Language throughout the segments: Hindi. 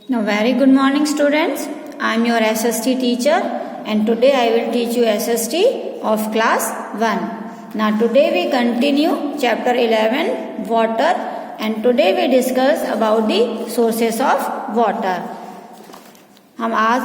Now, very good morning, students. I am your SST teacher, and today I will teach you SST of class 1. Now, today we continue chapter 11, water, and today we discuss about the sources of water. हम आज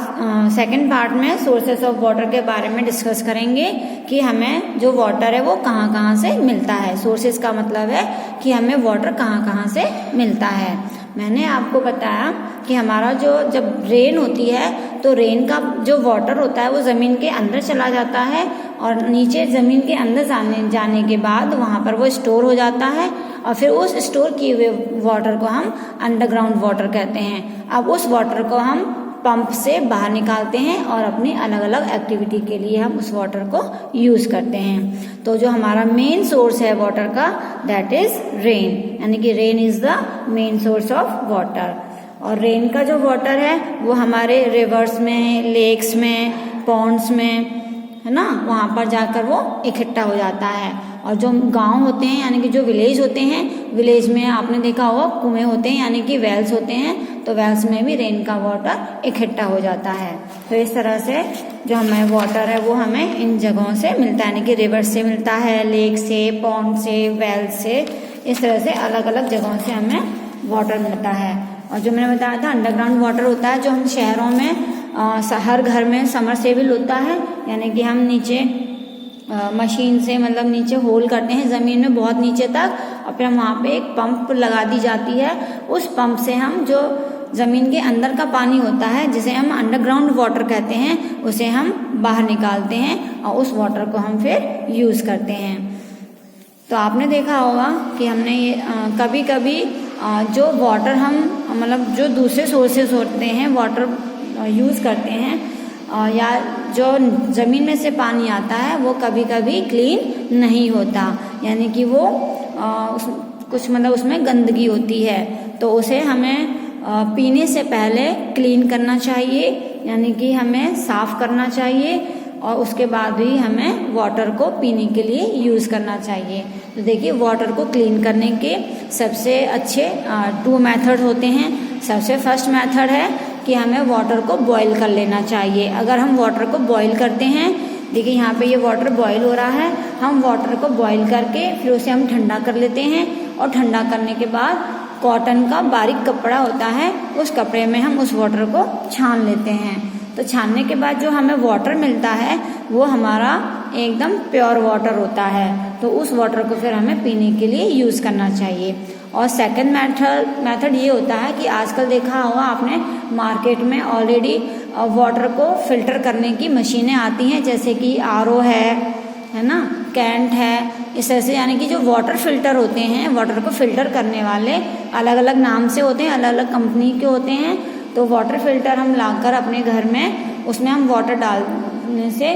सेकंड पार्ट में सोर्सेस ऑफ वाटर के बारे में डिस्कस करेंगे कि हमें जो वाटर है वो कहाँ कहाँ से मिलता है। सोर्सेस का मतलब है कि हमें वाटर कहाँ कहाँ से मिलता है। मैंने आपको बताया कि हमारा जब रेन होती है तो रेन का जो वाटर होता है वो ज़मीन के अंदर चला जाता है और नीचे ज़मीन के अंदर जाने के बाद वहाँ पर वो स्टोर हो जाता है और फिर उस स्टोर किए हुए वाटर को हम अंडरग्राउंड वाटर कहते हैं। अब उस वाटर को हम पंप से बाहर निकालते हैं और अपनी अलग अलग एक्टिविटी के लिए हम उस वाटर को यूज़ करते हैं। तो जो हमारा मेन सोर्स है वाटर का दैट इज़ रेन, यानी कि rain is the main source of water. और रेन का जो वाटर है वो हमारे रिवर्स में, लेक्स में, पॉन्ड्स में, है ना, वहाँ पर जाकर वो इकट्ठा हो जाता है। और जो गांव होते हैं यानी कि जो विलेज होते हैं, विलेज में आपने देखा होगा कुएं होते हैं यानी कि वेल्स होते हैं, तो वेल्स में भी रेन का वाटर इकट्ठा हो जाता है। तो इस तरह से जो हमें वाटर है वो हमें इन जगहों से मिलता है, यानी कि रिवर से मिलता है, लेक से, पॉन्ड से, वेल से, इस तरह से अलग अलग जगहों से हमें वाटर मिलता है। और जो मैंने बताया था अंडरग्राउंड वाटर होता है, जो हम शहरों में हर घर में समरसेबल होता है, यानी कि हम नीचे मशीन से मतलब नीचे होल करते हैं ज़मीन में बहुत नीचे तक और फिर हम वहाँ पे एक पंप लगा दी जाती है। उस पंप से हम जो ज़मीन के अंदर का पानी होता है जिसे हम अंडरग्राउंड वाटर कहते हैं उसे हम बाहर निकालते हैं और उस वाटर को हम फिर यूज़ करते हैं। तो आपने देखा होगा कि हमने ये कभी कभी जो वाटर हम मतलब जो दूसरे सोर्सेस होते हैं वाटर यूज़ करते हैं या जो ज़मीन में से पानी आता है वो कभी कभी क्लीन नहीं होता, यानी कि वो कुछ मतलब उसमें गंदगी होती है, तो उसे हमें पीने से पहले क्लीन करना चाहिए, यानी कि हमें साफ़ करना चाहिए और उसके बाद ही हमें वाटर को पीने के लिए यूज़ करना चाहिए। तो देखिए वाटर को क्लीन करने के सबसे अच्छे 2 मेथड होते हैं। सबसे फर्स्ट मेथड है कि हमें वाटर को बॉईल कर लेना चाहिए। अगर हम वाटर को बॉईल करते हैं, देखिए यहाँ पे ये वाटर बॉईल हो रहा है, हम वाटर को बॉईल करके फिर उसे हम ठंडा कर लेते हैं और ठंडा करने के बाद कॉटन का बारीक कपड़ा होता है उस कपड़े में हम उस वाटर को छान लेते हैं। तो छानने के बाद जो हमें वाटर मिलता है वो हमारा एकदम प्योर वाटर होता है, तो उस वाटर को फिर हमें पीने के लिए यूज़ करना चाहिए। और सेकंड मेथड ये होता है कि आजकल देखा होगा आपने मार्केट में ऑलरेडी वाटर को फिल्टर करने की मशीनें आती हैं, जैसे कि RO है ना, कैंट है, इस तरह से, यानी कि जो वाटर फिल्टर होते हैं, वाटर को फिल्टर करने वाले अलग अलग नाम से होते हैं, अलग अलग कंपनी के होते हैं। तो वाटर फिल्टर हम लाकर अपने घर में उसमें हम वाटर डालने से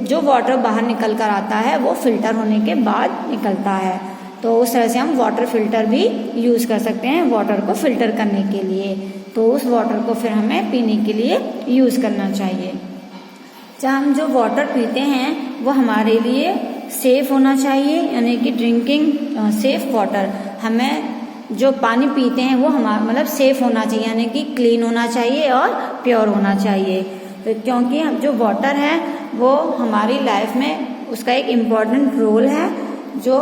जो वाटर बाहर निकल कर आता है वो फिल्टर होने के बाद निकलता है। तो उस तरह से हम वाटर फिल्टर भी यूज़ कर सकते हैं वाटर को फिल्टर करने के लिए। तो उस वाटर को फिर हमें पीने के लिए यूज़ करना चाहिए। जब हम जो वाटर पीते हैं वो हमारे लिए सेफ़ होना चाहिए, यानी कि ड्रिंकिंग सेफ़ वाटर, हमें जो पानी पीते हैं वो हमारा मतलब सेफ़ होना चाहिए, यानी कि क्लीन होना चाहिए और प्योर होना चाहिए। तो क्योंकि हम जो वाटर है वो हमारी लाइफ में उसका एक इम्पॉर्टेंट रोल है जो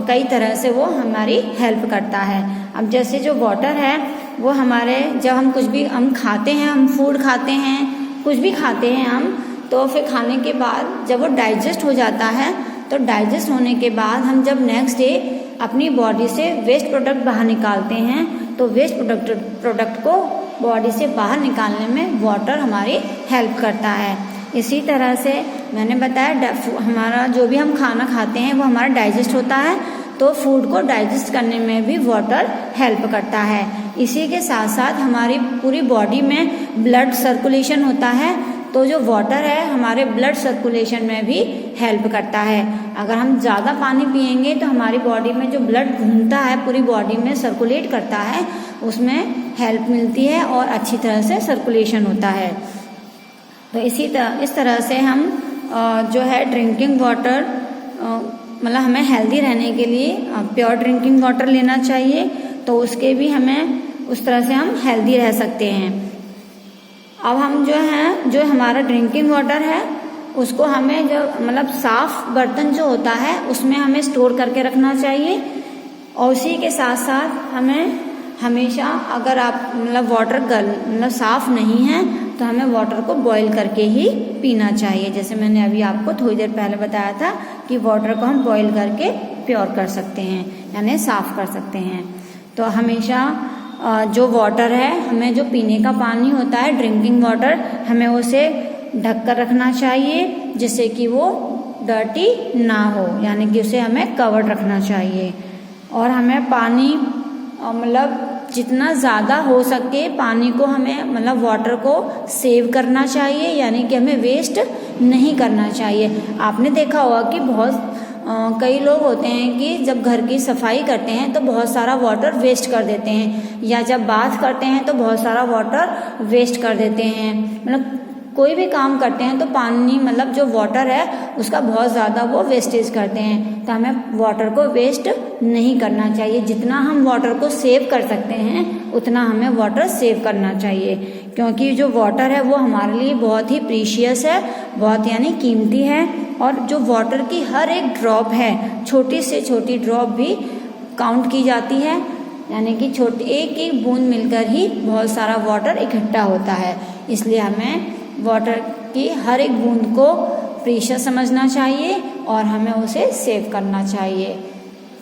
कई तरह से वो हमारी हेल्प करता है। अब जैसे जो वाटर है वो हमारे जब हम कुछ भी हम खाते हैं, हम फूड खाते हैं, कुछ भी खाते हैं हम, तो फिर खाने के बाद जब वो डाइजेस्ट हो जाता है तो डाइजेस्ट होने के बाद हम जब नेक्स्ट डे अपनी बॉडी से वेस्ट प्रोडक्ट बाहर निकालते हैं तो वेस्ट प्रोडक्ट को बॉडी से बाहर निकालने में वाटर हमारी हेल्प करता है। इसी तरह से मैंने बताया हमारा जो भी हम खाना खाते हैं वो हमारा डाइजेस्ट होता है, तो फूड को डाइजेस्ट करने में भी वाटर हेल्प करता है। इसी के साथ साथ हमारी पूरी बॉडी में ब्लड सर्कुलेशन होता है, तो जो वाटर है हमारे ब्लड सर्कुलेशन में भी हेल्प करता है। अगर हम ज़्यादा पानी पिएंगे तो हमारी बॉडी में जो ब्लड घूमता है पूरी बॉडी में सर्कुलेट करता है, उसमें हेल्प मिलती है और अच्छी तरह से सर्कुलेशन होता है। तो इस तरह से हम जो है ड्रिंकिंग वाटर मतलब हमें हेल्दी रहने के लिए प्योर ड्रिंकिंग वाटर लेना चाहिए। तो उसके भी हमें उस तरह से हम हेल्दी रह सकते हैं। अब हम जो हमारा ड्रिंकिंग वाटर है उसको हमें जो मतलब साफ बर्तन जो होता है उसमें हमें स्टोर करके रखना चाहिए। और उसी के साथ साथ हमें हमेशा अगर आप मतलब वाटर साफ नहीं है तो हमें वाटर को बॉईल करके ही पीना चाहिए। जैसे मैंने अभी आपको थोड़ी देर पहले बताया था कि वाटर को हम बॉईल करके प्योर कर सकते हैं, यानी साफ कर सकते हैं। तो हमेशा जो वाटर है, हमें जो पीने का पानी होता है ड्रिंकिंग वाटर, हमें उसे ढक कर रखना चाहिए जिससे कि वो डर्टी ना हो, यानी कि उसे हमें कवर्ड रखना चाहिए। और हमें पानी मतलब जितना ज़्यादा हो सके पानी को हमें मतलब वाटर को सेव करना चाहिए, यानी कि हमें वेस्ट नहीं करना चाहिए। आपने देखा होगा कि बहुत कई लोग होते हैं कि जब घर की सफाई करते हैं तो बहुत सारा वाटर वेस्ट कर देते हैं, या जब बाथ करते हैं तो बहुत सारा वाटर वेस्ट कर देते हैं। मतलब कोई भी काम करते हैं तो पानी मतलब जो वाटर है उसका बहुत ज़्यादा वो वेस्टेज करते हैं। तो हमें वाटर को वेस्ट नहीं करना चाहिए। जितना हम वाटर को सेव कर सकते हैं उतना हमें वाटर सेव करना चाहिए, क्योंकि जो वाटर है वो हमारे लिए बहुत ही प्रीशियस है, बहुत यानी कीमती है। और जो वाटर की हर एक ड्रॉप है, छोटी से छोटी ड्रॉप भी काउंट की जाती है, यानी कि छोटी एक एक बूंद मिलकर ही बहुत सारा वाटर इकट्ठा होता है। इसलिए हमें वाटर की हर एक बूंद को प्रीशियस समझना चाहिए और हमें उसे सेव करना चाहिए।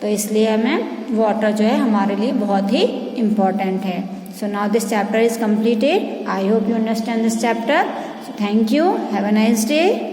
तो इसलिए हमें वाटर जो है हमारे लिए बहुत ही इम्पोर्टेंट है। So now this chapter is completed. I hope you understand this chapter. So thank you. Have a nice day.